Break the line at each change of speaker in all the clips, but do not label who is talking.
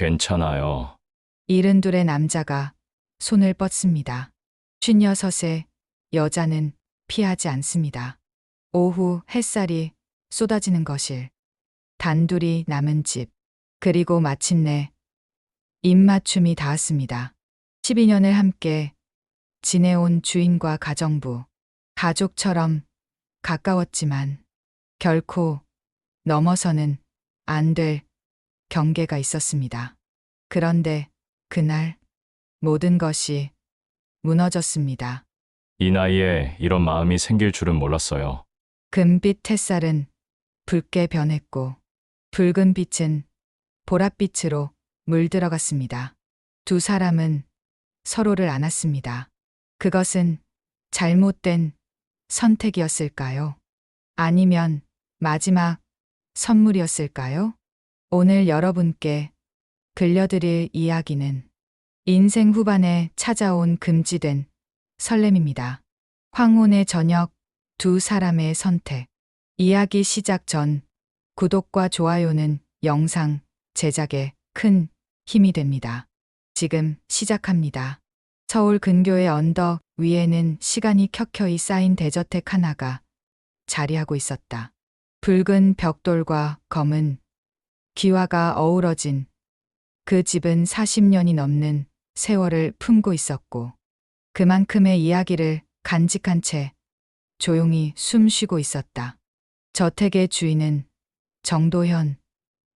괜찮아요.
72의 남자가 손을 뻗습니다. 56의 여자는 피하지 않습니다. 오후 햇살이 쏟아지는 거실, 단둘이 남은 집, 그리고 마침내 입맞춤이 닿았습니다. 12년을 함께 지내온 주인과 가정부, 가족처럼 가까웠지만 결코 넘어서는 안 될 경계가 있었습니다. 그런데 그날 모든 것이 무너졌습니다.
이 나이에 이런 마음이 생길 줄은 몰랐어요.
금빛 햇살은 붉게 변했고 붉은 빛은 보랏빛으로 물들어갔습니다. 두 사람은 서로를 안았습니다. 그것은 잘못된 선택이었을까요? 아니면 마지막 선물이었을까요? 오늘 여러분께 들려드릴 이야기는 인생 후반에 찾아온 금지된 설렘입니다. 황혼의 저녁, 두 사람의 선택. 이야기 시작 전 구독과 좋아요는 영상 제작에 큰 힘이 됩니다. 지금 시작합니다. 서울 근교의 언덕 위에는 시간이 켜켜이 쌓인 대저택 하나가 자리하고 있었다. 붉은 벽돌과 검은 기와가 어우러진 그 집은 40년이 넘는 세월을 품고 있었고 그만큼의 이야기를 간직한 채 조용히 숨쉬고 있었다. 저택의 주인은 정도현,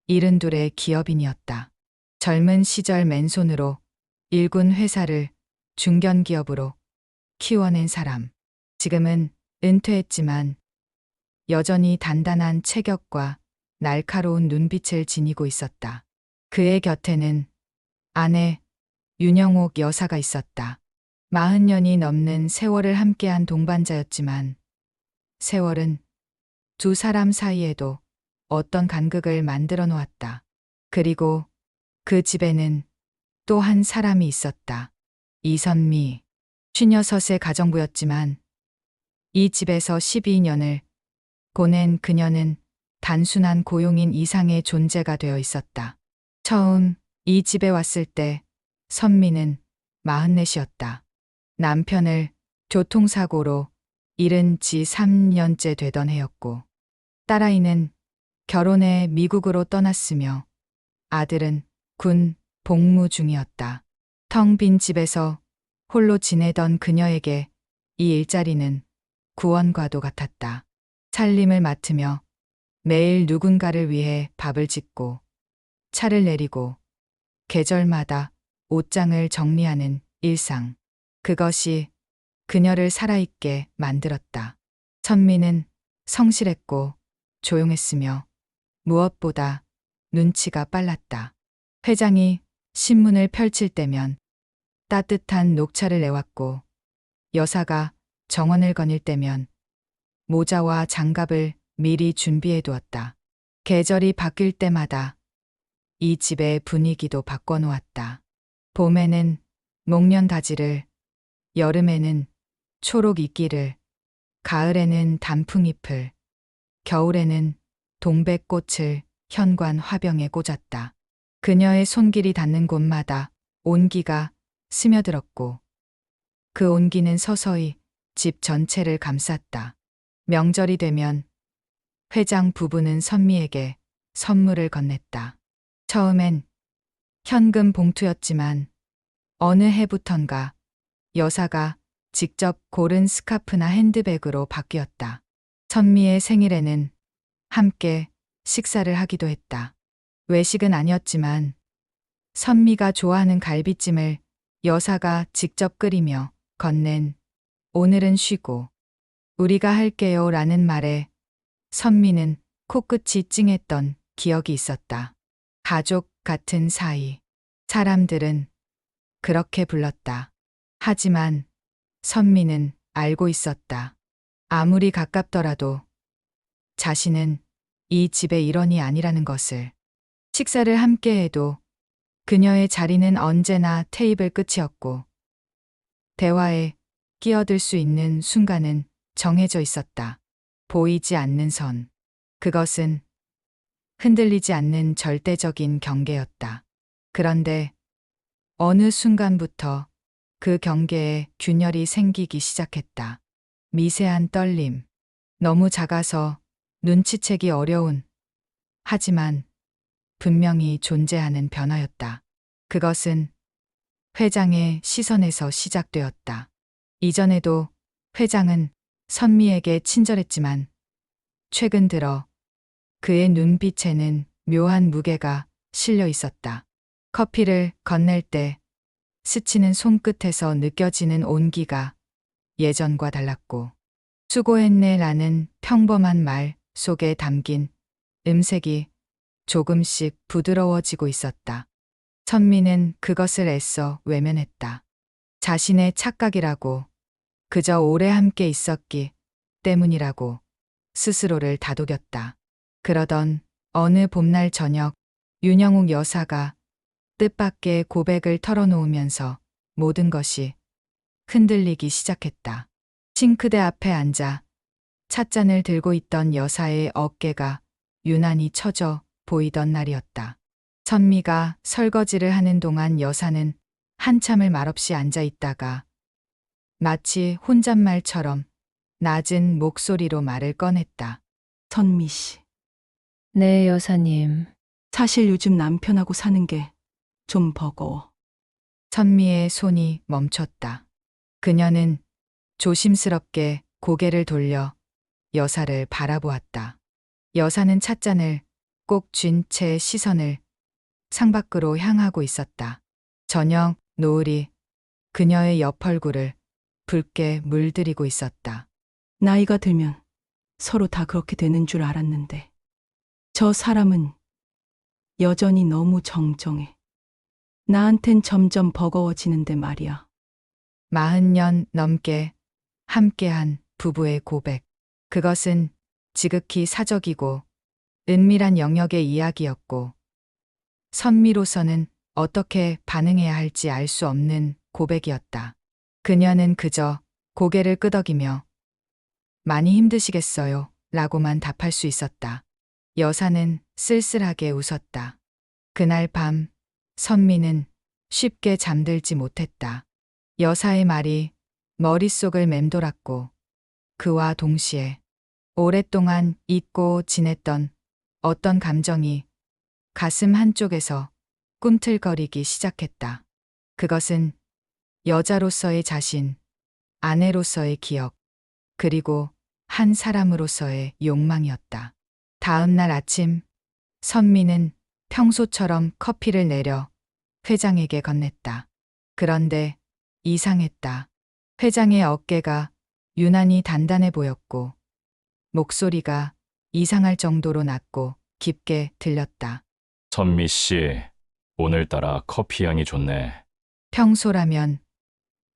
72의 기업인이었다. 젊은 시절 맨손으로 일군 회사를 중견기업으로 키워낸 사람. 지금은 은퇴했지만 여전히 단단한 체격과 날카로운 눈빛을 지니고 있었다. 그의 곁에는 아내 윤영옥 여사가 있었다. 40년이 넘는 세월을 함께한 동반자였지만 세월은 두 사람 사이에도 어떤 간극을 만들어 놓았다. 그리고 그 집에는 또 한 사람이 있었다. 이선미. 56의 가정부였지만 이 집에서 12년을 보낸 그녀는 단순한 고용인 이상의 존재가 되어 있었다. 처음 이 집에 왔을 때 선미는 44이었다. 남편을 교통사고로 잃은 지 3년째 되던 해였고 딸아이는 결혼해 미국으로 떠났으며 아들은 군 복무 중이었다. 텅 빈 집에서 홀로 지내던 그녀에게 이 일자리는 구원과도 같았다. 살림을 맡으며 매일 누군가를 위해 밥을 짓고 차를 내리고 계절마다 옷장을 정리하는 일상. 그것이 그녀를 살아있게 만들었다. 선미는 성실했고 조용했으며 무엇보다 눈치가 빨랐다. 회장이 신문을 펼칠 때면 따뜻한 녹차를 내왔고 여사가 정원을 거닐 때면 모자와 장갑을 미리 준비해 두었다. 계절이 바뀔 때마다 이 집의 분위기도 바꿔놓았다. 봄에는 목련다지를, 여름에는 초록 이끼를, 가을에는 단풍잎을, 겨울에는 동백꽃을 현관 화병에 꽂았다. 그녀의 손길이 닿는 곳마다 온기가 스며들었고 그 온기는 서서히 집 전체를 감쌌다. 명절이 되면 회장 부부는 선미에게 선물을 건넸다. 처음엔 현금 봉투였지만 어느 해부턴가 여사가 직접 고른 스카프나 핸드백으로 바뀌었다. 선미의 생일에는 함께 식사를 하기도 했다. 외식은 아니었지만 선미가 좋아하는 갈비찜을 여사가 직접 끓이며 건넨 오늘은 쉬고 우리가 할게요 라는 말에 선미는 코끝이 찡했던 기억이 있었다. 가족 같은 사이. 사람들은 그렇게 불렀다. 하지만 선미는 알고 있었다. 아무리 가깝더라도 자신은 이 집의 일원이 아니라는 것을. 식사를 함께 해도 그녀의 자리는 언제나 테이블 끝이었고 대화에 끼어들 수 있는 순간은 정해져 있었다. 보이지 않는 선. 그것은 흔들리지 않는 절대적인 경계였다. 그런데 어느 순간부터 그 경계에 균열이 생기기 시작했다. 미세한 떨림. 너무 작아서 눈치채기 어려운, 하지만 분명히 존재하는 변화였다. 그것은 회장의 시선에서 시작되었다. 이전에도 회장은 선미에게 친절했지만 최근 들어 그의 눈빛에는 묘한 무게가 실려 있었다. 커피를 건넬 때 스치는 손끝에서 느껴지는 온기가 예전과 달랐고, 수고했네 라는 평범한 말 속에 담긴 음색이 조금씩 부드러워지고 있었다. 선미는 그것을 애써 외면했다. 자신의 착각이라고, 그저 오래 함께 있었기 때문이라고 스스로를 다독였다. 그러던 어느 봄날 저녁, 윤영욱 여사가 뜻밖의 고백을 털어놓으면서 모든 것이 흔들리기 시작했다. 싱크대 앞에 앉아 찻잔을 들고 있던 여사의 어깨가 유난히 처져 보이던 날이었다. 선미가 설거지를 하는 동안 여사는 한참을 말없이 앉아 있다가 마치 혼잣말처럼 낮은 목소리로 말을 꺼냈다.
선미 씨,
네, 여사님.
사실 요즘 남편하고 사는 게 좀 버거워.
선미의 손이 멈췄다. 그녀는 조심스럽게 고개를 돌려 여사를 바라보았다. 여사는 찻잔을 꼭 쥔 채 시선을 창밖으로 향하고 있었다. 저녁 노을이 그녀의 옆 얼굴을 붉게 물들이고 있었다.
나이가 들면 서로 다 그렇게 되는 줄 알았는데 저 사람은 여전히 너무 정정해. 나한텐 점점 버거워지는데 말이야.
40년 넘게 함께한 부부의 고백. 그것은 지극히 사적이고 은밀한 영역의 이야기였고, 선미로서는 어떻게 반응해야 할지 알 수 없는 고백이었다. 그녀는 그저 고개를 끄덕이며 많이 힘드시겠어요 라고만 답할 수 있었다. 여사는 쓸쓸하게 웃었다. 그날 밤 선미는 쉽게 잠들지 못했다. 여사의 말이 머릿속을 맴돌았고, 그와 동시에 오랫동안 잊고 지냈던 어떤 감정이 가슴 한쪽에서 꿈틀거리기 시작했다. 그것은 여자로서의 자신, 아내로서의 기억, 그리고 한 사람으로서의 욕망이었다. 다음 날 아침, 선미는 평소처럼 커피를 내려 회장에게 건넸다. 그런데 이상했다. 회장의 어깨가 유난히 단단해 보였고, 목소리가 이상할 정도로 낮고 깊게 들렸다.
선미 씨, 오늘따라 커피 향이 좋네.
평소라면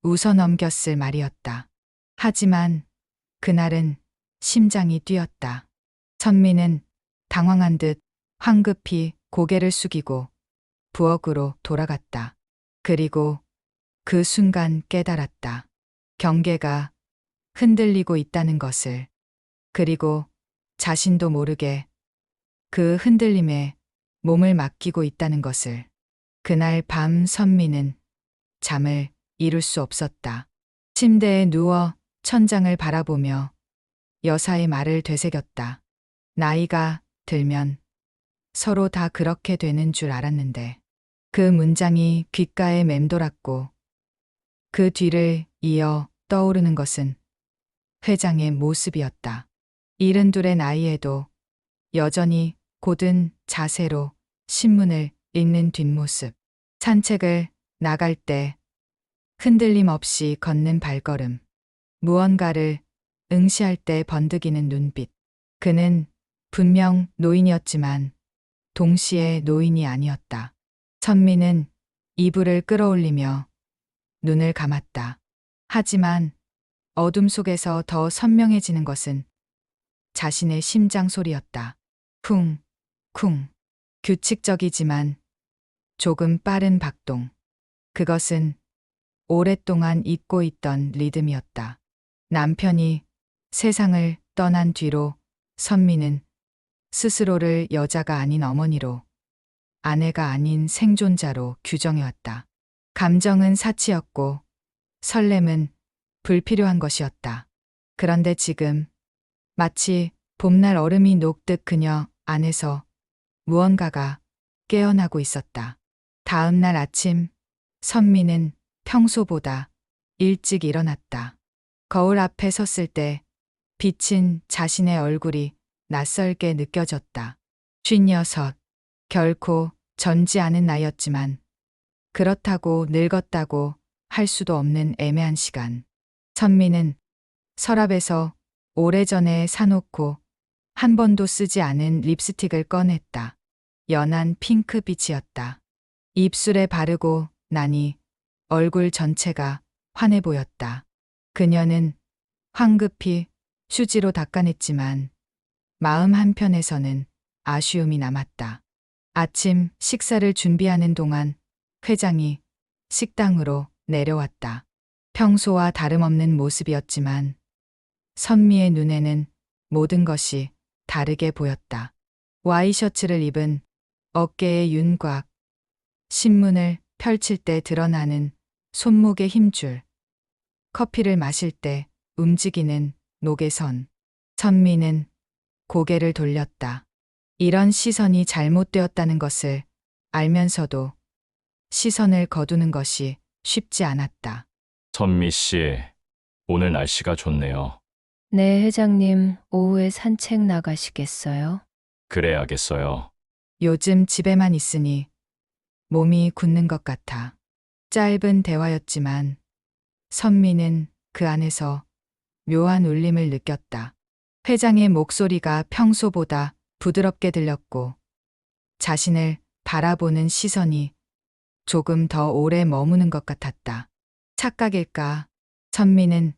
웃어 넘겼을 말이었다. 하지만 그날은 심장이 뛰었다. 선미는 당황한 듯 황급히 고개를 숙이고 부엌으로 돌아갔다. 그리고 그 순간 깨달았다. 경계가 흔들리고 있다는 것을. 그리고 자신도 모르게 그 흔들림에 몸을 맡기고 있다는 것을. 그날 밤 선미는 잠을 이룰 수 없었다. 침대에 누워 천장을 바라보며 여사의 말을 되새겼다. 나이가 들면 서로 다 그렇게 되는 줄 알았는데, 그 문장이 귓가에 맴돌았고 그 뒤를 이어 떠오르는 것은 회장의 모습이었다. 72의 나이에도 여전히 고든 자세로 신문을 읽는 뒷모습. 산책을 나갈 때 흔들림 없이 걷는 발걸음. 무언가를 응시할 때 번득이는 눈빛. 그는 분명 노인이었지만 동시에 노인이 아니었다. 선미는 이불을 끌어올리며 눈을 감았다. 하지만 어둠 속에서 더 선명해지는 것은 자신의 심장 소리였다. 쿵, 쿵. 규칙적이지만 조금 빠른 박동. 그것은 오랫동안 잊고 있던 리듬이었다. 남편이 세상을 떠난 뒤로 선미는 스스로를 여자가 아닌 어머니로 아내가 아닌 생존자로 규정해왔다. 감정은 사치였고 설렘은 불필요한 것이었다. 그런데 지금 마치 봄날 얼음이 녹듯 그녀 안에서 무언가가 깨어나고 있었다. 다음 날 아침 선미는 평소보다 일찍 일어났다. 거울 앞에 섰을 때 비친 자신의 얼굴이 낯설게 느껴졌다. 56, 결코 젊지 않은 나이였지만 그렇다고 늙었다고 할 수도 없는 애매한 시간. 선미는 서랍에서 오래전에 사놓고 한 번도 쓰지 않은 립스틱을 꺼냈다. 연한 핑크빛이었다. 입술에 바르고 나니 얼굴 전체가 환해 보였다. 그녀는 황급히 휴지로 닦아냈지만 마음 한편에서는 아쉬움이 남았다. 아침 식사를 준비하는 동안 회장이 식당으로 내려왔다. 평소와 다름없는 모습이었지만 선미의 눈에는 모든 것이 다르게 보였다. 와이셔츠를 입은 어깨의 윤곽, 신문을 펼칠 때 드러나는 손목의 힘줄, 커피를 마실 때 움직이는 녹의 선. 선미는 고개를 돌렸다. 이런 시선이 잘못되었다는 것을 알면서도 시선을 거두는 것이 쉽지 않았다.
선미 씨, 오늘 날씨가 좋네요.
네, 회장님, 오후에 산책 나가시겠어요?
그래야겠어요.
요즘 집에만 있으니 몸이 굳는 것 같아. 짧은 대화였지만 선미는 그 안에서 묘한 울림을 느꼈다. 회장의 목소리가 평소보다 부드럽게 들렸고 자신을 바라보는 시선이 조금 더 오래 머무는 것 같았다. 착각일까? 선미는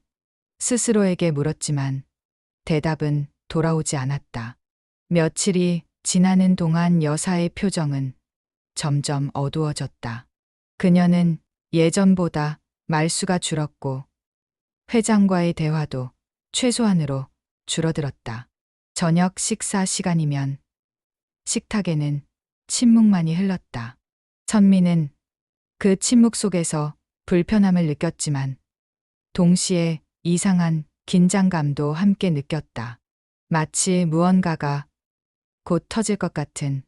스스로에게 물었지만 대답은 돌아오지 않았다. 며칠이 지나는 동안 여사의 표정은 점점 어두워졌다. 그녀는 예전보다 말수가 줄었고 회장과의 대화도 최소한으로 줄어들었다. 저녁 식사 시간이면 식탁에는 침묵만이 흘렀다. 선미는 그 침묵 속에서 불편함을 느꼈지만 동시에 이상한 긴장감도 함께 느꼈다. 마치 무언가가 곧 터질 것 같은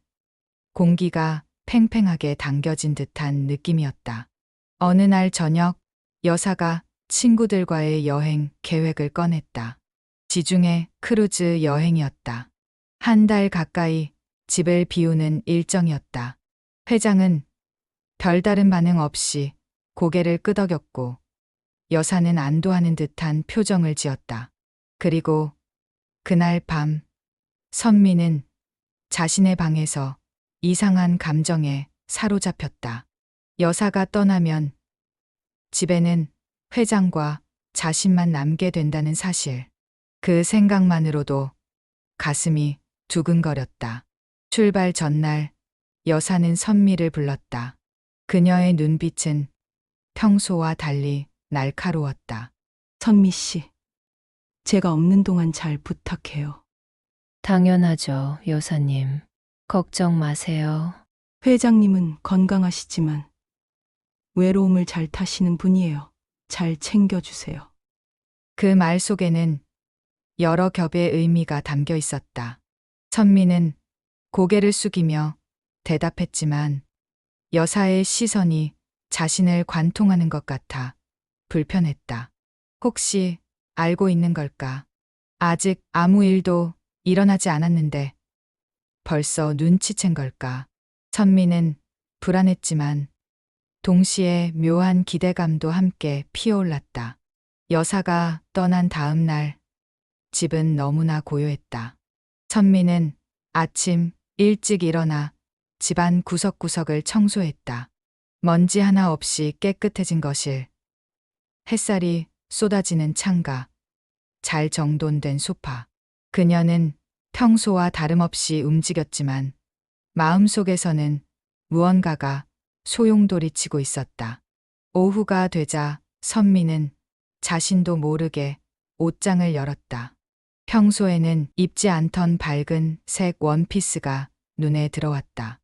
공기가 팽팽하게 당겨진 듯한 느낌이었다. 어느 날 저녁 여사가 친구들과의 여행 계획을 꺼냈다. 지중해 크루즈 여행이었다. 한 달 가까이 집을 비우는 일정이었다. 회장은 별다른 반응 없이 고개를 끄덕였고 여사는 안도하는 듯한 표정을 지었다. 그리고 그날 밤 선미는 자신의 방에서 이상한 감정에 사로잡혔다. 여사가 떠나면 집에는 회장과 자신만 남게 된다는 사실. 그 생각만으로도 가슴이 두근거렸다. 출발 전날 여사는 선미를 불렀다. 그녀의 눈빛은 평소와 달리 날카로웠다.
선미 씨, 제가 없는 동안 잘 부탁해요.
당연하죠, 여사님. 걱정 마세요.
회장님은 건강하시지만 외로움을 잘 타시는 분이에요. 잘 챙겨주세요.
그 말 속에는 여러 겹의 의미가 담겨 있었다. 선미는 고개를 숙이며 대답했지만 여사의 시선이 자신을 관통하는 것 같아 불편했다. 혹시 알고 있는 걸까? 아직 아무 일도 일어나지 않았는데 벌써 눈치챈 걸까? 선미는 불안했지만 동시에 묘한 기대감도 함께 피어올랐다. 여사가 떠난 다음 날 집은 너무나 고요했다. 선미는 아침 일찍 일어나 집안 구석구석을 청소했다. 먼지 하나 없이 깨끗해진 거실, 햇살이 쏟아지는 창가, 잘 정돈된 소파. 그녀는 평소와 다름없이 움직였지만 마음속에서는 무언가가 소용돌이치고 있었다. 오후가 되자 선미는 자신도 모르게 옷장을 열었다. 평소에는 입지 않던 밝은 색 원피스가 눈에 들어왔다.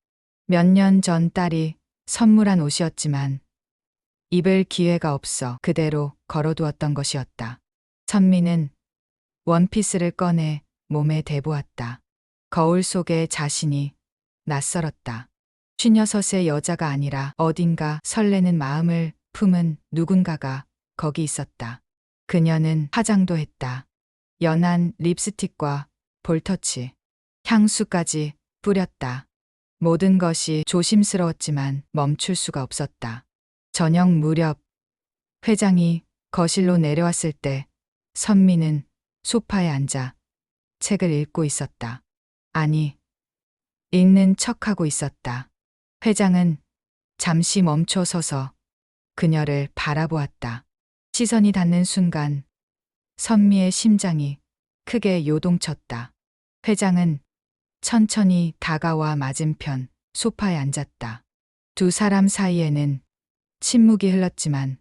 몇 년 전 딸이 선물한 옷이었지만 입을 기회가 없어 그대로 걸어두었던 것이었다. 선미는 원피스를 꺼내 몸에 대보았다. 거울 속에 자신이 낯설었다. 56의 여자가 아니라 어딘가 설레는 마음을 품은 누군가가 거기 있었다. 그녀는 화장도 했다. 연한 립스틱과 볼터치, 향수까지 뿌렸다. 모든 것이 조심스러웠지만 멈출 수가 없었다. 저녁 무렵 회장이 거실로 내려왔을 때 선미는 소파에 앉아 책을 읽고 있었다. 아니, 읽는 척하고 있었다. 회장은 잠시 멈춰 서서 그녀를 바라보았다. 시선이 닿는 순간 선미의 심장이 크게 요동쳤다. 회장은 천천히 다가와 맞은편 소파에 앉았다. 두 사람 사이에는 침묵이 흘렀지만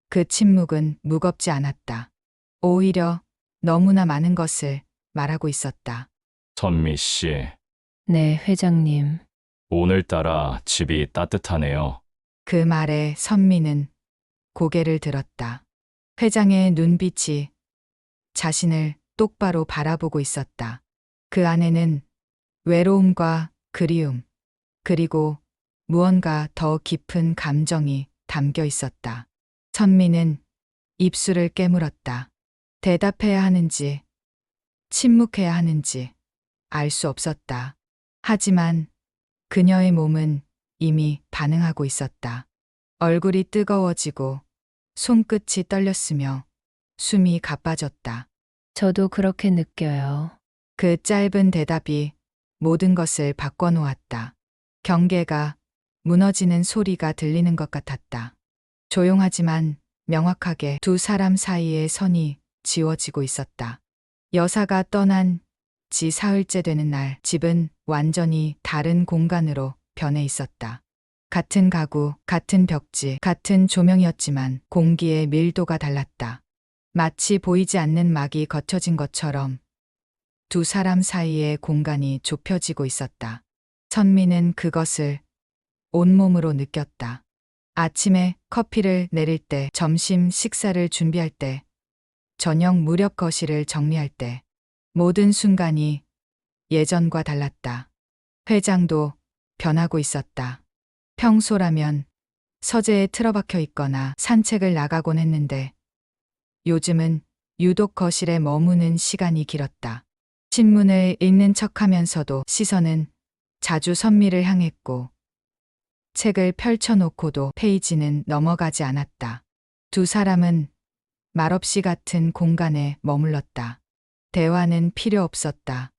그 침묵은 무겁지 않았다. 오히려 너무나 많은 것을 말하고 있었다.
선미 씨,
네, 회장님.
오늘따라 집이 따뜻하네요.
그 말에 선미는 고개를 들었다. 회장의 눈빛이 자신을 똑바로 바라보고 있었다. 그 안에는 외로움과 그리움, 그리고 무언가 더 깊은 감정이 담겨 있었다. 선미는 입술을 깨물었다. 대답해야 하는지, 침묵해야 하는지 알 수 없었다. 하지만 그녀의 몸은 이미 반응하고 있었다. 얼굴이 뜨거워지고 손끝이 떨렸으며 숨이 가빠졌다.
저도 그렇게 느껴요.
그 짧은 대답이 모든 것을 바꿔놓았다. 경계가 무너지는 소리가 들리는 것 같았다. 조용하지만 명확하게 두 사람 사이의 선이 지워지고 있었다. 여사가 떠난 지 사흘째 되는 날, 집은 완전히 다른 공간으로 변해 있었다. 같은 가구, 같은 벽지, 같은 조명이었지만 공기의 밀도가 달랐다. 마치 보이지 않는 막이 걷혀진 것처럼 두 사람 사이의 공간이 좁혀지고 있었다. 선미는 그것을 온몸으로 느꼈다. 아침에 커피를 내릴 때, 점심 식사를 준비할 때, 저녁 무렵 거실을 정리할 때, 모든 순간이 예전과 달랐다. 회장도 변하고 있었다. 평소라면 서재에 틀어박혀 있거나 산책을 나가곤 했는데 요즘은 유독 거실에 머무는 시간이 길었다. 신문을 읽는 척하면서도 시선은 자주 선미를 향했고 책을 펼쳐놓고도 페이지는 넘어가지 않았다. 두 사람은 말없이 같은 공간에 머물렀다. 대화는 필요 없었다.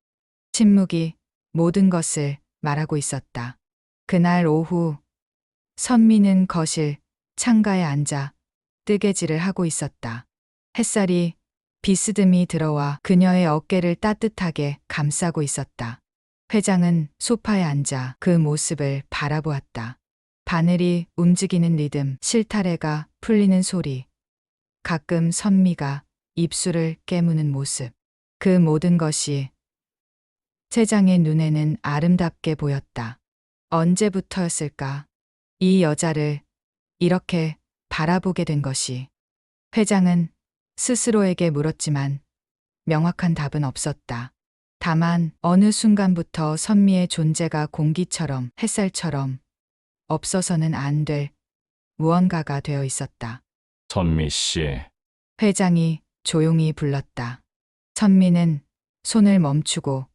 침묵이 모든 것을 말하고 있었다. 그날 오후 선미는 거실 창가에 앉아 뜨개질을 하고 있었다. 햇살이 비스듬히 들어와 그녀의 어깨를 따뜻하게 감싸고 있었다. 회장은 소파에 앉아 그 모습을 바라보았다. 바늘이 움직이는 리듬, 실타래가 풀리는 소리, 가끔 선미가 입술을 깨무는 모습. 그 모든 것이 회장의 눈에는 아름답게 보였다. 언제부터였을까? 이 여자를 이렇게 바라보게 된 것이. 회장은 스스로에게 물었지만 명확한 답은 없었다. 다만 어느 순간부터 선미의 존재가 공기처럼, 햇살처럼 없어서는 안 될 무언가가 되어 있었다.
선미 씨,
회장이 조용히 불렀다. 선미는 손을 멈추고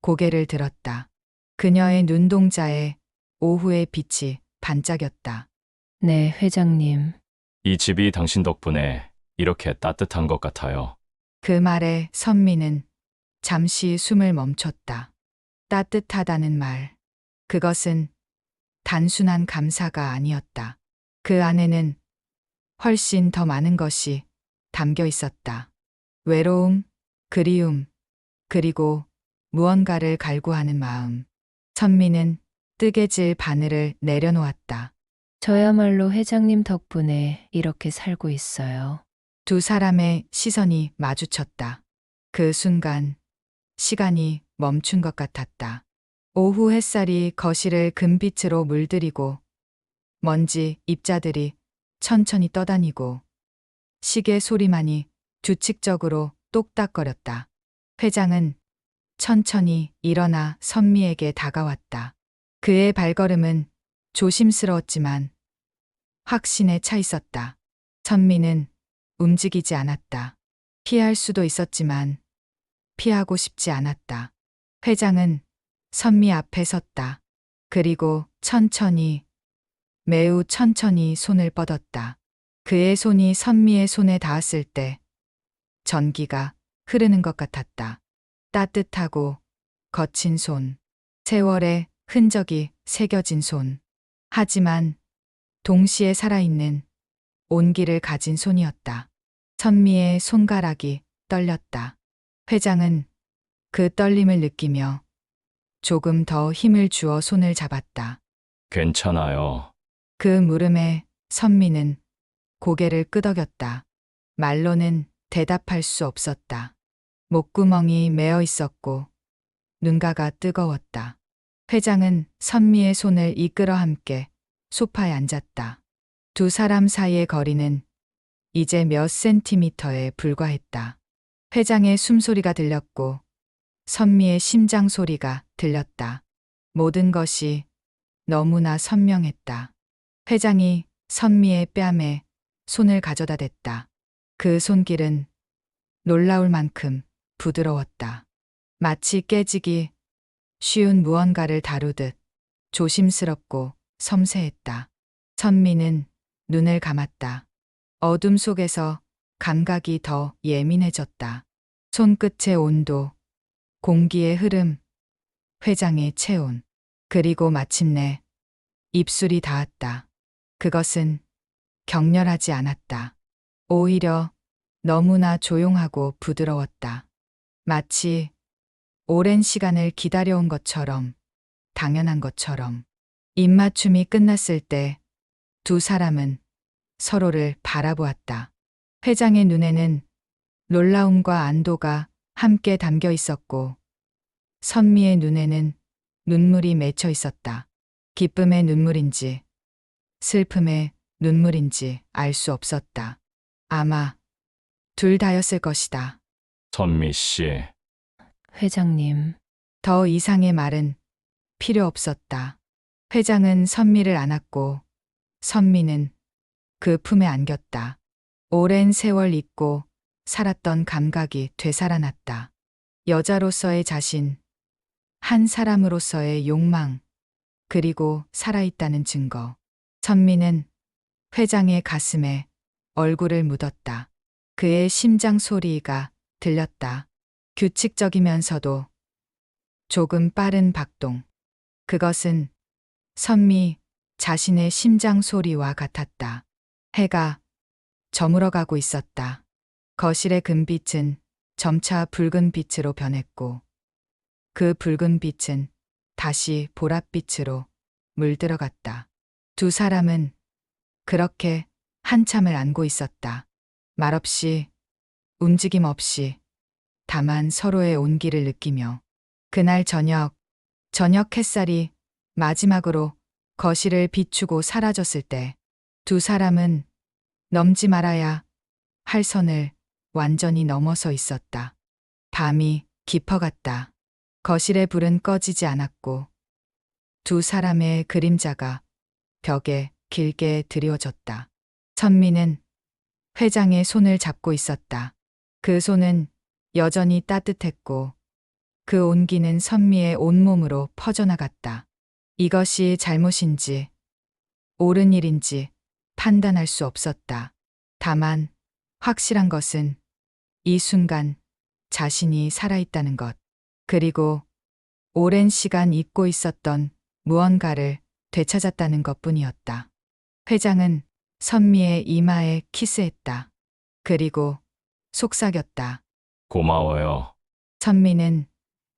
고개를 들었다. 그녀의 눈동자에 오후의 빛이 반짝였다.
네, 회장님.
이 집이 당신 덕분에 이렇게 따뜻한 것 같아요.
그 말에 선미는 잠시 숨을 멈췄다. 따뜻하다는 말. 그것은 단순한 감사가 아니었다. 그 안에는 훨씬 더 많은 것이 담겨 있었다. 외로움, 그리움, 그리고 무언가를 갈구하는 마음. 선미는 뜨개질 바늘을 내려놓았다.
저야말로 회장님 덕분에 이렇게 살고 있어요.
두 사람의 시선이 마주쳤다. 그 순간 시간이 멈춘 것 같았다. 오후 햇살이 거실을 금빛으로 물들이고 먼지 입자들이 천천히 떠다니고 시계 소리만이 규칙적으로 똑딱거렸다. 회장은 천천히 일어나 선미에게 다가왔다. 그의 발걸음은 조심스러웠지만 확신에 차 있었다. 선미는 움직이지 않았다. 피할 수도 있었지만 피하고 싶지 않았다. 회장은 선미 앞에 섰다. 그리고 천천히, 매우 천천히 손을 뻗었다. 그의 손이 선미의 손에 닿았을 때 전기가 흐르는 것 같았다. 따뜻하고 거친 손, 세월의 흔적이 새겨진 손. 하지만 동시에 살아있는 온기를 가진 손이었다. 선미의 손가락이 떨렸다. 회장은 그 떨림을 느끼며 조금 더 힘을 주어 손을 잡았다.
괜찮아요.
그 물음에 선미는 고개를 끄덕였다. 말로는 대답할 수 없었다. 목구멍이 메어 있었고 눈가가 뜨거웠다. 회장은 선미의 손을 이끌어 함께 소파에 앉았다. 두 사람 사이의 거리는 이제 몇 센티미터에 불과했다. 회장의 숨소리가 들렸고 선미의 심장 소리가 들렸다. 모든 것이 너무나 선명했다. 회장이 선미의 뺨에 손을 가져다 댔다. 그 손길은 놀라울 만큼 부드러웠다. 마치 깨지기 쉬운 무언가를 다루듯 조심스럽고 섬세했다. 선미는 눈을 감았다. 어둠 속에서 감각이 더 예민해졌다. 손끝의 온도, 공기의 흐름, 회장의 체온, 그리고 마침내 입술이 닿았다. 그것은 격렬하지 않았다. 오히려 너무나 조용하고 부드러웠다. 마치 오랜 시간을 기다려온 것처럼, 당연한 것처럼. 입맞춤이 끝났을 때 두 사람은 서로를 바라보았다. 회장의 눈에는 놀라움과 안도가 함께 담겨 있었고 선미의 눈에는 눈물이 맺혀 있었다. 기쁨의 눈물인지 슬픔의 눈물인지 알 수 없었다. 아마 둘 다였을 것이다.
선미 씨,
회장님,
더 이상의 말은 필요 없었다. 회장은 선미를 안았고 선미는 그 품에 안겼다. 오랜 세월 잊고 살았던 감각이 되살아났다. 여자로서의 자신, 한 사람으로서의 욕망, 그리고 살아있다는 증거. 선미는 회장의 가슴에 얼굴을 묻었다. 그의 심장 소리가 들렸다. 규칙적이면서도 조금 빠른 박동. 그것은 선미 자신의 심장 소리와 같았다. 해가 저물어가고 있었다. 거실의 금빛은 점차 붉은 빛으로 변했고 그 붉은 빛은 다시 보랏빛으로 물들어갔다. 두 사람은 그렇게 한참을 안고 있었다. 말없이, 움직임 없이, 다만 서로의 온기를 느끼며. 그날 저녁 햇살이 마지막으로 거실을 비추고 사라졌을 때 두 사람은 넘지 말아야 할 선을 완전히 넘어서 있었다. 밤이 깊어갔다. 거실의 불은 꺼지지 않았고 두 사람의 그림자가 벽에 길게 드리워졌다. 선미는 회장의 손을 잡고 있었다. 그 손은 여전히 따뜻했고 그 온기는 선미의 온몸으로 퍼져나갔다. 이것이 잘못인지 옳은 일인지 판단할 수 없었다. 다만 확실한 것은 이 순간 자신이 살아있다는 것, 그리고 오랜 시간 잊고 있었던 무언가를 되찾았다는 것뿐이었다. 회장은 선미의 이마에 키스했다. 그리고 속삭였다.
고마워요.
선미는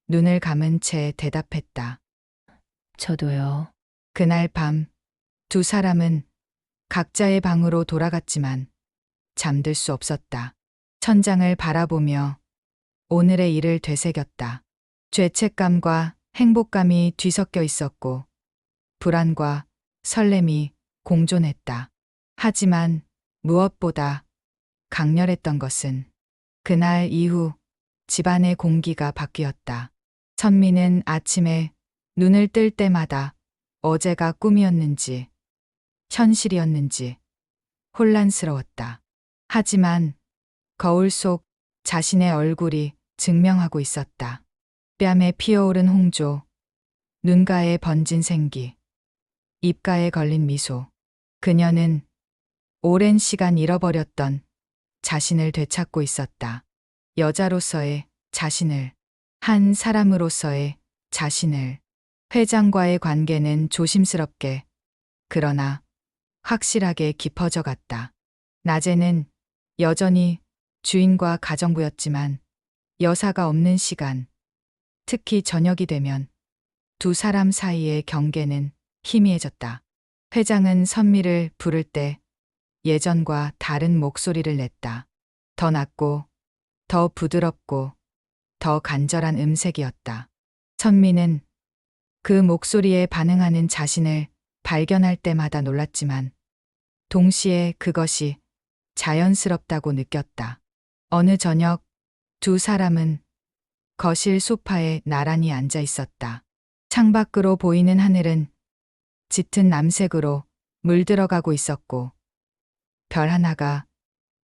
눈을 감은 채 대답했다.
저도요.
그날 밤 두 사람은 각자의 방으로 돌아갔지만 잠들 수 없었다. 천장을 바라보며 오늘의 일을 되새겼다. 죄책감과 행복감이 뒤섞여 있었고 불안과 설렘이 공존했다. 하지만 무엇보다 강렬했던 것은 그날 이후 집안의 공기가 바뀌었다. 선미는 아침에 눈을 뜰 때마다 어제가 꿈이었는지 현실이었는지 혼란스러웠다. 하지만 거울 속 자신의 얼굴이 증명하고 있었다. 뺨에 피어오른 홍조, 눈가에 번진 생기, 입가에 걸린 미소. 그녀는 오랜 시간 잃어버렸던 자신을 되찾고 있었다. 여자로서의 자신을, 한 사람으로서의 자신을. 회장과의 관계는 조심스럽게, 그러나 확실하게 깊어져 갔다. 낮에는 여전히 주인과 가정부였지만 여사가 없는 시간, 특히 저녁이 되면 두 사람 사이의 경계는 희미해졌다. 회장은 선미를 부를 때 예전과 다른 목소리를 냈다. 더 낮고, 더 부드럽고, 더 간절한 음색이었다. 선미는 그 목소리에 반응하는 자신을 발견할 때마다 놀랐지만 동시에 그것이 자연스럽다고 느꼈다. 어느 저녁 두 사람은 거실 소파에 나란히 앉아 있었다. 창밖으로 보이는 하늘은 짙은 남색으로 물들어가고 있었고 별 하나가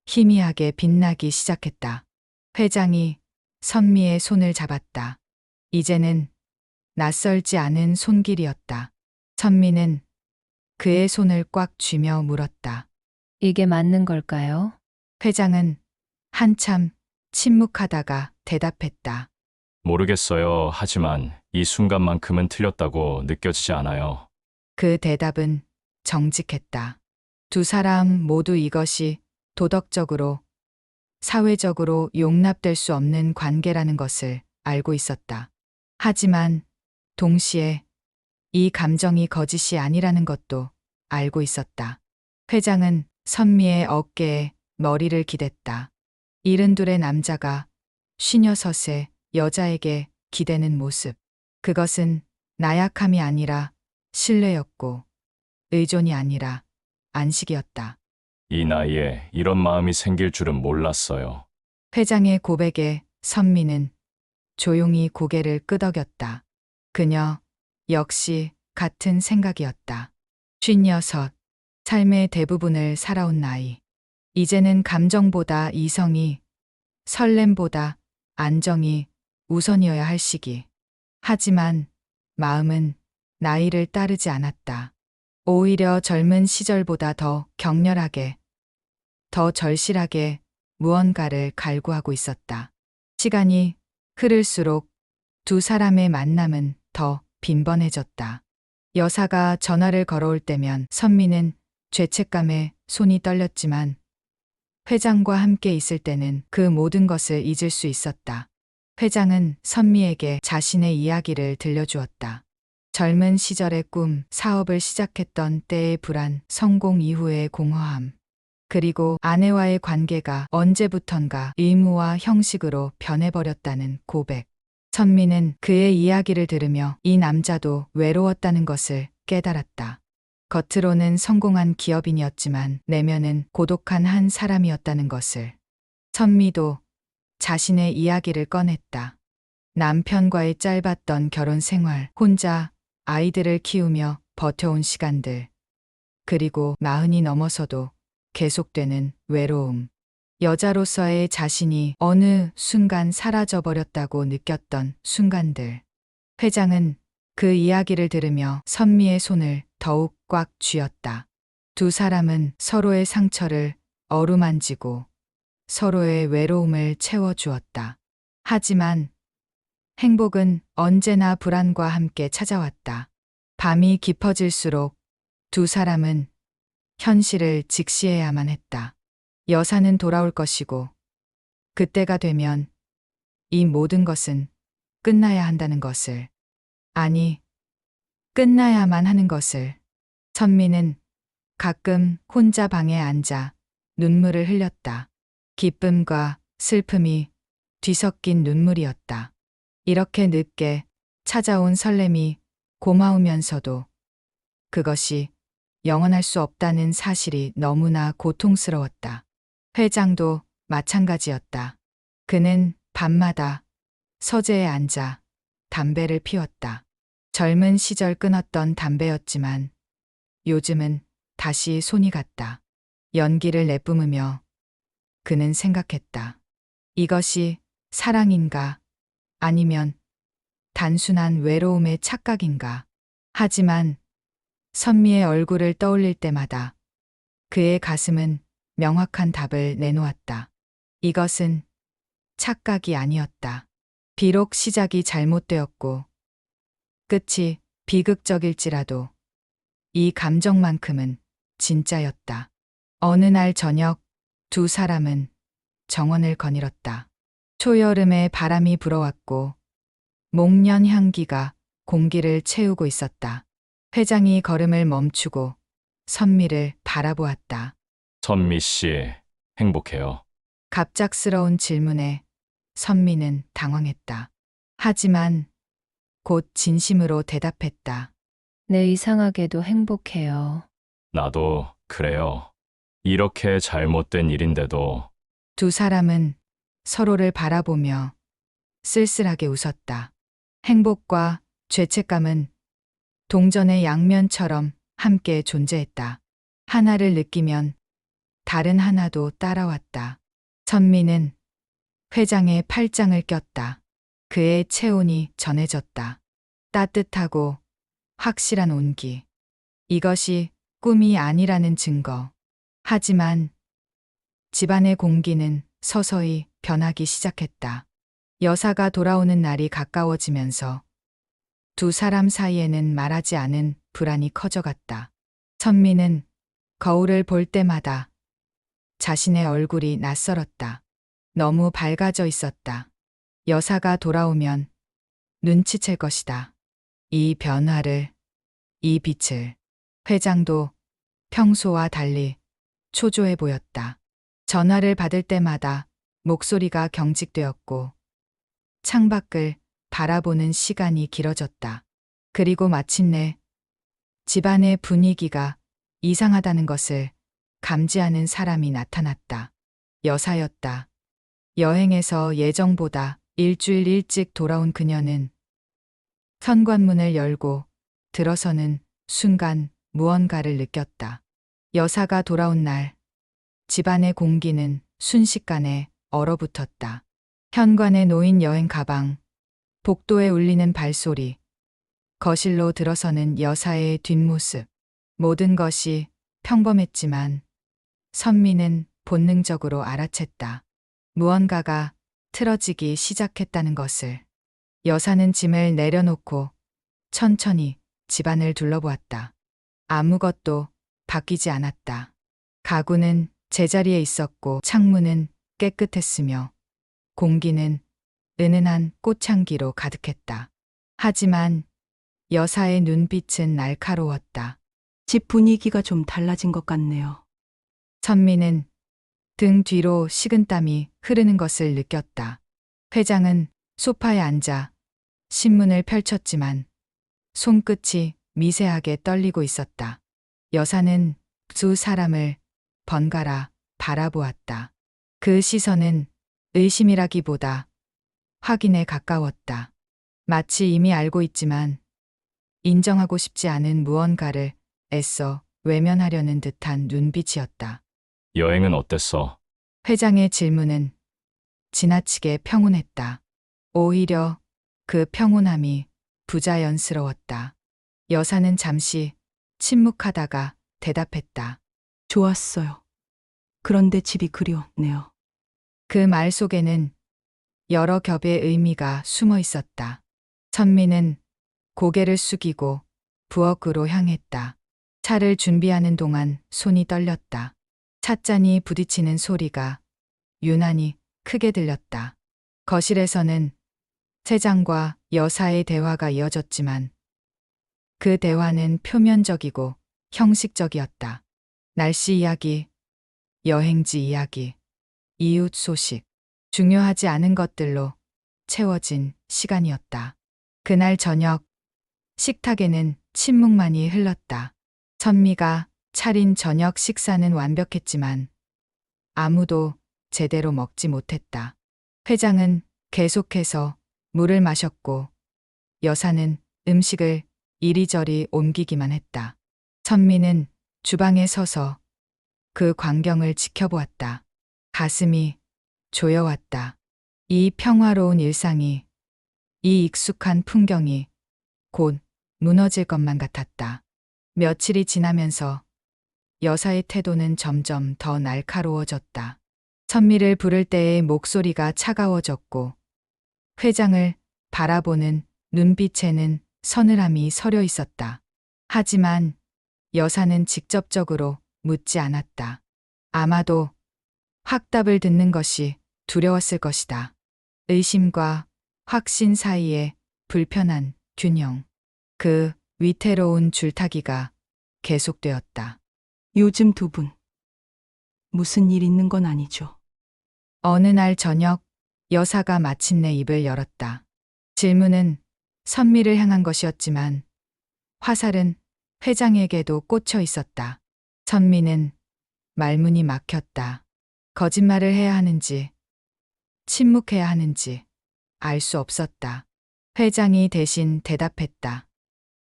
희미하게 빛나기 시작했다. 회장이 선미의 손을 잡았다. 이제는 낯설지 않은 손길이었다. 선미는 그의 손을 꽉 쥐며 물었다.
이게 맞는 걸까요?
회장은 한참 침묵하다가 대답했다.
모르겠어요. 하지만 이 순간만큼은 틀렸다고 느껴지지 않아요.
그 대답은 정직했다. 두 사람 모두 이것이 도덕적으로, 사회적으로 용납될 수 없는 관계라는 것을 알고 있었다. 하지만 동시에 이 감정이 거짓이 아니라는 것도 알고 있었다. 회장은 선미의 어깨에 머리를 기댔다. 72의 남자가 56의 여자에게 기대는 모습. 그것은 나약함이 아니라 신뢰였고 의존이 아니라 안식이었다.
이 나이에 이런 마음이 생길 줄은 몰랐어요.
회장의 고백에 선미는 조용히 고개를 끄덕였다. 그녀 역시 같은 생각이었다. 56, 삶의 대부분을 살아온 나이. 이제는 감정보다 이성이, 설렘보다 안정이 우선이어야 할 시기. 하지만 마음은 나이를 따르지 않았다. 오히려 젊은 시절보다 더 격렬하게, 더 절실하게 무언가를 갈구하고 있었다. 시간이 흐를수록 두 사람의 만남은 더 빈번해졌다. 여사가 전화를 걸어올 때면 선미는 죄책감에 손이 떨렸지만 회장과 함께 있을 때는 그 모든 것을 잊을 수 있었다. 회장은 선미에게 자신의 이야기를 들려주었다. 젊은 시절의 꿈, 사업을 시작했던 때의 불안, 성공 이후의 공허함, 그리고 아내와의 관계가 언제부턴가 의무와 형식으로 변해버렸다는 고백. 선미는 그의 이야기를 들으며 이 남자도 외로웠다는 것을 깨달았다. 겉으로는 성공한 기업인이었지만 내면은 고독한 한 사람이었다는 것을. 선미도 자신의 이야기를 꺼냈다. 남편과의 짧았던 결혼 생활, 혼자 아이들을 키우며 버텨온 시간들, 그리고 40이 넘어서도 계속되는 외로움. 여자로서의 자신이 어느 순간 사라져버렸다고 느꼈던 순간들. 회장은 그 이야기를 들으며 선미의 손을 더욱 꽉 쥐었다. 두 사람은 서로의 상처를 어루만지고 서로의 외로움을 채워주었다. 하지만 행복은 언제나 불안과 함께 찾아왔다. 밤이 깊어질수록 두 사람은 현실을 직시해야만 했다. 여사는 돌아올 것이고 그때가 되면 이 모든 것은 끝나야 한다는 것을, 아니, 끝나야만 하는 것을. 선미는 가끔 혼자 방에 앉아 눈물을 흘렸다. 기쁨과 슬픔이 뒤섞인 눈물이었다. 이렇게 늦게 찾아온 설렘이 고마우면서도 그것이 영원할 수 없다는 사실이 너무나 고통스러웠다. 회장도 마찬가지였다. 그는 밤마다 서재에 앉아 담배를 피웠다. 젊은 시절 끊었던 담배였지만 요즘은 다시 손이 갔다. 연기를 내뿜으며 그는 생각했다. 이것이 사랑인가? 아니면 단순한 외로움의 착각인가? 하지만 선미의 얼굴을 떠올릴 때마다 그의 가슴은 명확한 답을 내놓았다. 이것은 착각이 아니었다. 비록 시작이 잘못되었고 끝이 비극적일지라도 이 감정만큼은 진짜였다. 어느 날 저녁 두 사람은 정원을 거닐었다. 초여름에 바람이 불어왔고 목련 향기가 공기를 채우고 있었다. 회장이 걸음을 멈추고 선미를 바라보았다.
선미 씨, 행복해요.
갑작스러운 질문에 선미는 당황했다. 하지만 곧 진심으로 대답했다.
네, 이상하게도 행복해요.
나도 그래요. 이렇게 잘못된 일인데도
두 사람은 서로를 바라보며 쓸쓸하게 웃었다. 행복과 죄책감은 동전의 양면처럼 함께 존재했다. 하나를 느끼면 다른 하나도 따라왔다. 선미는 회장의 팔짱을 꼈다. 그의 체온이 전해졌다. 따뜻하고 확실한 온기. 이것이 꿈이 아니라는 증거. 하지만 집안의 공기는 서서히 변하기 시작했다. 여사가 돌아오는 날이 가까워지면서 두 사람 사이에는 말하지 않은 불안이 커져갔다. 선미는 거울을 볼 때마다 자신의 얼굴이 낯설었다. 너무 밝아져 있었다. 여사가 돌아오면 눈치챌 것이다. 이 변화를, 이 빛을. 회장도 평소와 달리 초조해 보였다. 전화를 받을 때마다 목소리가 경직되었고 창밖을 바라보는 시간이 길어졌다. 그리고 마침내 집안의 분위기가 이상하다는 것을 감지하는 사람이 나타났다. 여사였다. 여행에서 예정보다 일주일 일찍 돌아온 그녀는 현관문을 열고 들어서는 순간 무언가를 느꼈다. 여사가 돌아온 날 집안의 공기는 순식간에 얼어붙었다. 현관에 놓인 여행 가방, 복도에 울리는 발소리, 거실로 들어서는 여사의 뒷모습. 모든 것이 평범했지만 선미는 본능적으로 알아챘다. 무언가가 틀어지기 시작했다는 것을. 여사는 짐을 내려놓고 천천히 집안을 둘러보았다. 아무것도 바뀌지 않았다. 가구는 제자리에 있었고 창문은 깨끗했으며 공기는 은은한 꽃향기로 가득했다. 하지만 여사의 눈빛은 날카로웠다.
집 분위기가 좀 달라진 것 같네요.
선미는 등 뒤로 식은땀이 흐르는 것을 느꼈다. 회장은 소파에 앉아 신문을 펼쳤지만 손끝이 미세하게 떨리고 있었다. 여사는 두 사람을 번갈아 바라보았다. 그 시선은 의심이라기보다 확인에 가까웠다. 마치 이미 알고 있지만 인정하고 싶지 않은 무언가를 애써 외면하려는 듯한 눈빛이었다.
여행은 어땠어?
회장의 질문은 지나치게 평온했다. 오히려 그 평온함이 부자연스러웠다. 여사는 잠시 침묵하다가 대답했다.
좋았어요. 그런데 집이 그리웠네요.
그 말 속에는 여러 겹의 의미가 숨어 있었다. 선미는 고개를 숙이고 부엌으로 향했다. 차를 준비하는 동안 손이 떨렸다. 찻잔이 부딪히는 소리가 유난히 크게 들렸다. 거실에서는 세장과 여사의 대화가 이어졌지만 그 대화는 표면적이고 형식적이었다. 날씨 이야기, 여행지 이야기, 이웃 소식, 중요하지 않은 것들로 채워진 시간이었다. 그날 저녁 식탁에는 침묵만이 흘렀다. 선미가 차린 저녁 식사는 완벽했지만 아무도 제대로 먹지 못했다. 회장은 계속해서 물을 마셨고 여사는 음식을 이리저리 옮기기만 했다. 선미는 주방에 서서 그 광경을 지켜보았다. 가슴이 조여왔다. 이 평화로운 일상이, 이 익숙한 풍경이 곧 무너질 것만 같았다. 며칠이 지나면서 여사의 태도는 점점 더 날카로워졌다. 선미를 부를 때의 목소리가 차가워졌고 회장을 바라보는 눈빛에는 서늘함이 서려 있었다. 하지만 여사는 직접적으로 묻지 않았다. 아마도 확답을 듣는 것이 두려웠을 것이다. 의심과 확신 사이의 불편한 균형. 그 위태로운 줄타기가 계속되었다.
요즘 두 분 무슨 일 있는 건 아니죠?
어느 날 저녁 여사가 마침내 입을 열었다. 질문은 선미를 향한 것이었지만 화살은 회장에게도 꽂혀 있었다. 선미는 말문이 막혔다. 거짓말을 해야 하는지 침묵해야 하는지 알 수 없었다. 회장이 대신 대답했다.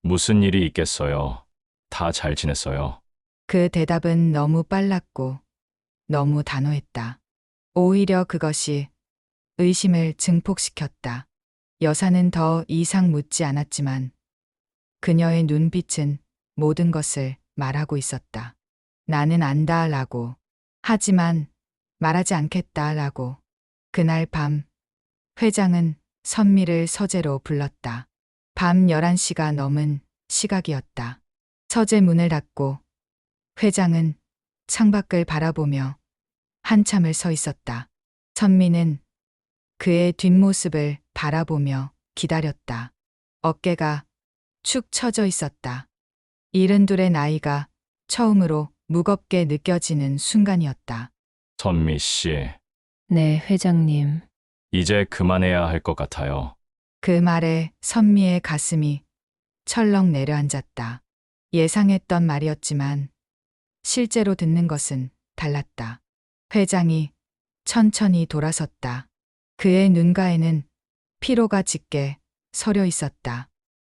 무슨 일이 있겠어요. 다 잘 지냈어요.
그 대답은 너무 빨랐고 너무 단호했다. 오히려 그것이 의심을 증폭시켰다. 여사는 더 이상 묻지 않았지만 그녀의 눈빛은 모든 것을 말하고 있었다. 나는 안다 라고. 하지만 말하지 않겠다 라고. 그날 밤 회장은 선미를 서재로 불렀다. 밤 11시가 넘은 시각이었다. 서재 문을 닫고 회장은 창밖을 바라보며 한참을 서 있었다. 선미는 그의 뒷모습을 바라보며 기다렸다. 어깨가 축 처져 있었다. 72의 나이가 처음으로 무겁게 느껴지는 순간이었다.
선미 씨,
네, 회장님.
이제 그만해야 할 것 같아요.
그 말에 선미의 가슴이 철렁 내려앉았다. 예상했던 말이었지만 실제로 듣는 것은 달랐다. 회장이 천천히 돌아섰다. 그의 눈가에는 피로가 짙게 서려 있었다.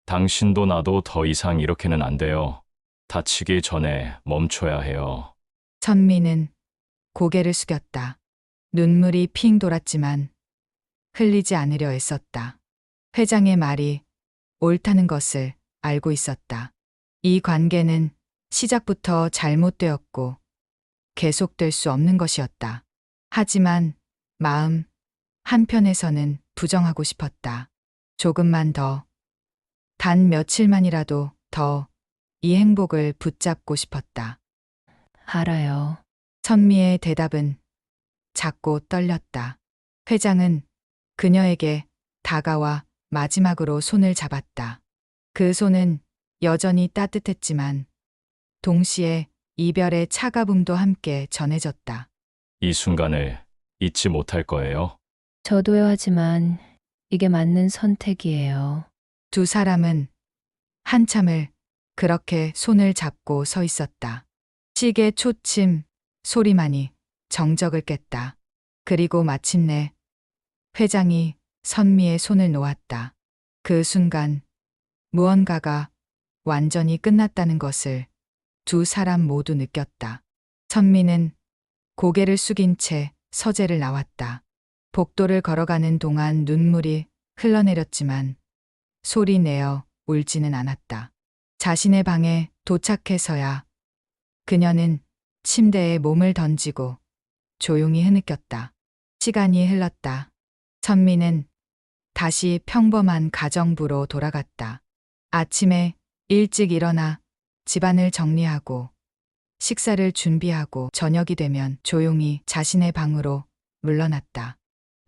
당신도 나도 더 이상 이렇게는 안 돼요. 다치기 전에 멈춰야 해요.
선미는 고개를 숙였다. 눈물이 핑 돌았지만 흘리지 않으려 애썼다. 회장의 말이 옳다는 것을 알고 있었다. 이 관계는 시작부터 잘못되었고 계속될 수 없는 것이었다. 하지만 마음 한편에서는 부정하고 싶었다. 조금만 더, 단 며칠만이라도 더 이 행복을 붙잡고 싶었다.
알아요.
선미의 대답은 작고 떨렸다. 회장은 그녀에게 다가와 마지막으로 손을 잡았다. 그 손은 여전히 따뜻했지만 동시에 이별의 차가움도 함께 전해졌다.
이 순간을 잊지 못할 거예요.
저도요 하지만 이게 맞는 선택이에요.
두 사람은 한참을 그렇게 손을 잡고 서 있었다. 시계 초침 소리만이 정적을 깼다. 그리고 마침내 회장이 선미의 손을 놓았다. 그 순간 무언가가 완전히 끝났다는 것을 두 사람 모두 느꼈다. 선미는 고개를 숙인 채 서재를 나왔다. 복도를 걸어가는 동안 눈물이 흘러내렸지만 소리 내어 울지는 않았다. 자신의 방에 도착해서야 그녀는 침대에 몸을 던지고 조용히 흐느꼈다. 시간이 흘렀다. 선미는 다시 평범한 가정부로 돌아갔다. 아침에 일찍 일어나 집안을 정리하고 식사를 준비하고 저녁이 되면 조용히 자신의 방으로 물러났다.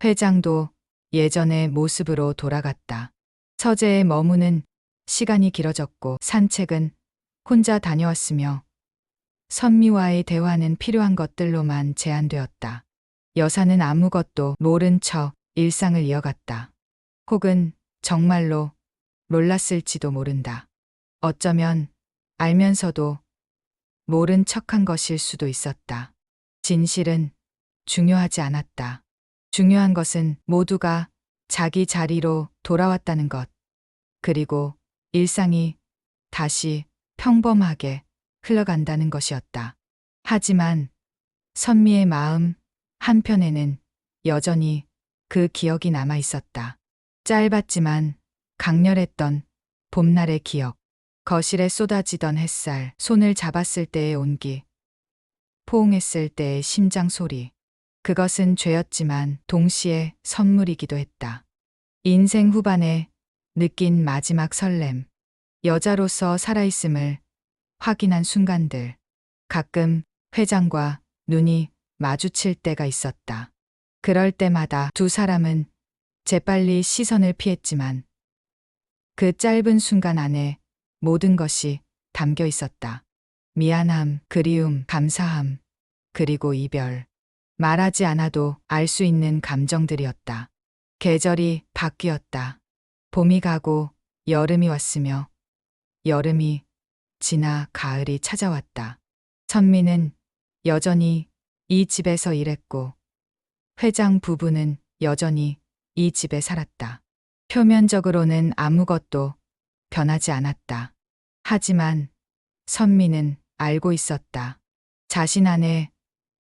회장도 예전의 모습으로 돌아갔다. 서재에 머무는 시간이 길어졌고 산책은 혼자 다녀왔으며 선미와의 대화는 필요한 것들로만 제한되었다. 여사는 아무것도 모른 척 일상을 이어갔다. 혹은 정말로 몰랐을지도 모른다. 어쩌면 알면서도 모른 척한 것일 수도 있었다. 진실은 중요하지 않았다. 중요한 것은 모두가 자기 자리로 돌아왔다는 것, 그리고 일상이 다시 평범하게 흘러간다는 것이었다. 하지만 선미의 마음 한편에는 여전히 그 기억이 남아 있었다. 짧았지만 강렬했던 봄날의 기억, 거실에 쏟아지던 햇살, 손을 잡았을 때의 온기, 포옹했을 때의 심장 소리. 그것은 죄였지만 동시에 선물이기도 했다. 인생 후반에 느낀 마지막 설렘, 여자로서 살아있음을 확인한 순간들. 가끔 회장과 눈이 마주칠 때가 있었다. 그럴 때마다 두 사람은 재빨리 시선을 피했지만 그 짧은 순간 안에 모든 것이 담겨 있었다. 미안함, 그리움, 감사함, 그리고 이별. 말하지 않아도 알 수 있는 감정들이었다. 계절이 바뀌었다. 봄이 가고 여름이 왔으며 여름이 지나 가을이 찾아왔다. 선미는 여전히 이 집에서 일했고 회장 부부는 여전히 이 집에 살았다. 표면적으로는 아무것도 변하지 않았다. 하지만 선미는 알고 있었다. 자신 안에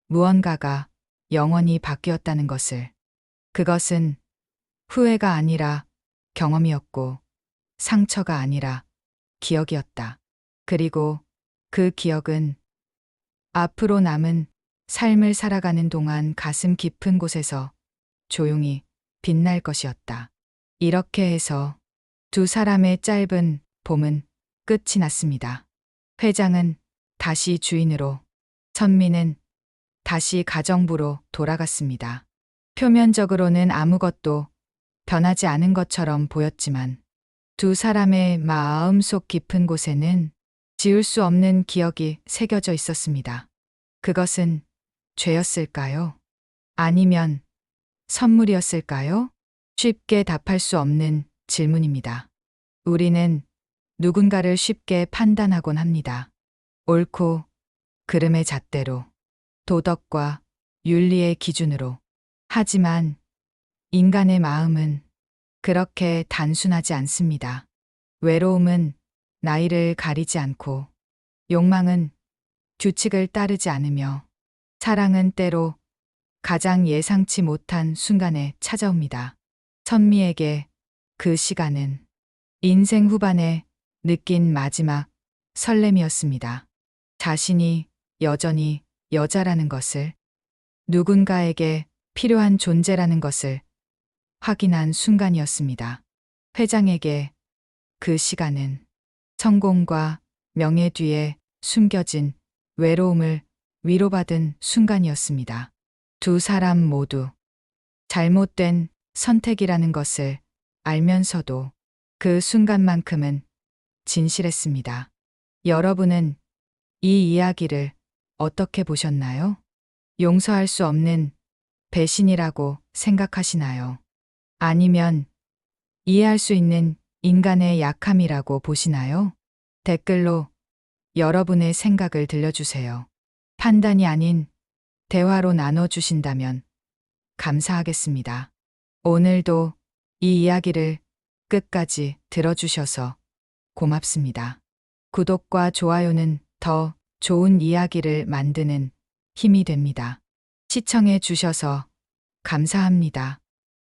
무언가가 영원히 바뀌었다는 것을. 그것은 후회가 아니라 경험이었고 상처가 아니라 기억이었다. 그리고 그 기억은 앞으로 남은 삶을 살아가는 동안 가슴 깊은 곳에서 조용히 빛날 것이었다. 이렇게 해서 두 사람의 짧은 봄은 끝이 났습니다. 회장은 다시 주인으로, 선미는 다시 가정부로 돌아갔습니다. 표면적으로는 아무것도 변하지 않은 것처럼 보였지만 두 사람의 마음속 깊은 곳에는 지울 수 없는 기억이 새겨져 있었습니다. 그것은 죄였을까요? 아니면 선물이었을까요? 쉽게 답할 수 없는 질문입니다. 우리는 누군가를 쉽게 판단하곤 합니다. 옳고 그름의 잣대로, 도덕과 윤리의 기준으로. 하지만 인간의 마음은 그렇게 단순하지 않습니다. 외로움은 나이를 가리지 않고, 욕망은 규칙을 따르지 않으며, 사랑은 때로 가장 예상치 못한 순간에 찾아옵니다. 선미에게 그 시간은 인생 후반에 느낀 마지막 설렘이었습니다. 자신이 여전히 여자라는 것을, 누군가에게 필요한 존재라는 것을 확인한 순간이었습니다. 회장에게 그 시간은 성공과 명예 뒤에 숨겨진 외로움을 위로받은 순간이었습니다. 두 사람 모두 잘못된 선택이라는 것을 알면서도 그 순간만큼은 진실했습니다. 여러분은 이 이야기를 어떻게 보셨나요? 용서할 수 없는 배신이라고 생각하시나요? 아니면 이해할 수 있는 인간의 약함이라고 보시나요? 댓글로 여러분의 생각을 들려주세요. 판단이 아닌 대화로 나눠주신다면 감사하겠습니다. 오늘도 이 이야기를 끝까지 들어주셔서 고맙습니다. 구독과 좋아요는 더 좋은 이야기를 만드는 힘이 됩니다. 시청해 주셔서 감사합니다.